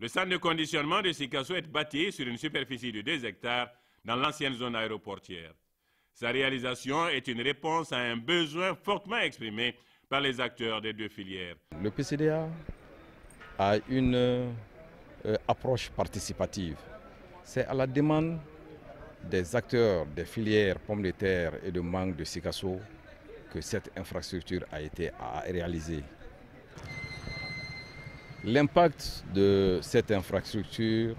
Le centre de conditionnement de Sikasso est bâti sur une superficie de 2 hectares dans l'ancienne zone aéroportière. Sa réalisation est une réponse à un besoin fortement exprimé par les acteurs des deux filières. Le PCDA a une approche participative. C'est à la demande des acteurs des filières pommes de terre et de mangue de Sikasso que cette infrastructure a été réalisée. L'impact de cette infrastructure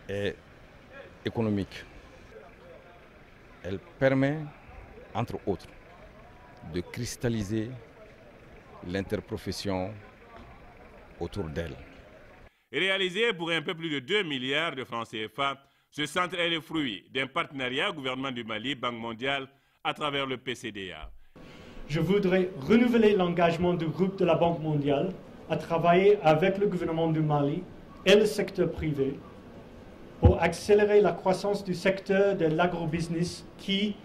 est économique. Elle permet, entre autres, de cristalliser l'interprofession autour d'elle. Réalisé pour un peu plus de 2 milliards de francs CFA, ce centre est le fruit d'un partenariat gouvernement du Mali, Banque mondiale, à travers le PCDA. Je voudrais renouveler l'engagement du groupe de la Banque mondiale à travailler avec le gouvernement du Mali et le secteur privé pour accélérer la croissance du secteur de l'agrobusiness qui,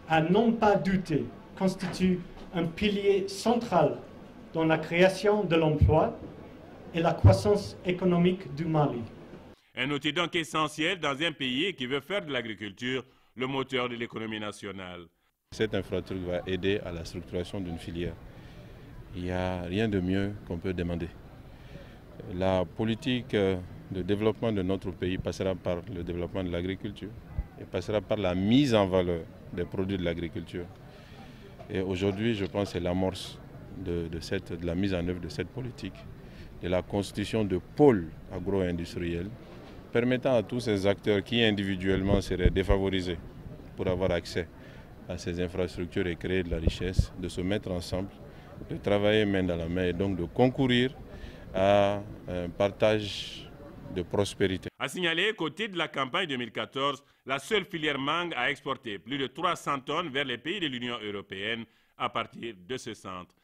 à n'en pas douter, constitue un pilier central dans la création de l'emploi et la croissance économique du Mali. Un outil donc essentiel dans un pays qui veut faire de l'agriculture le moteur de l'économie nationale. Cette infrastructure va aider à la structuration d'une filière. Il n'y a rien de mieux qu'on peut demander. La politique de développement de notre pays passera par le développement de l'agriculture et passera par la mise en valeur des produits de l'agriculture. Et aujourd'hui, je pense que c'est l'amorce de la mise en œuvre de cette politique, de la constitution de pôles agro-industriels permettant à tous ces acteurs qui individuellement seraient défavorisés pour avoir accès à ces infrastructures et créer de la richesse, de se mettre ensemble, de travailler main dans la main et donc de concourir à un partage de prospérité. À signaler qu'au titre de la campagne 2014, la seule filière mangue a exporté plus de 300 tonnes vers les pays de l'Union européenne à partir de ce centre.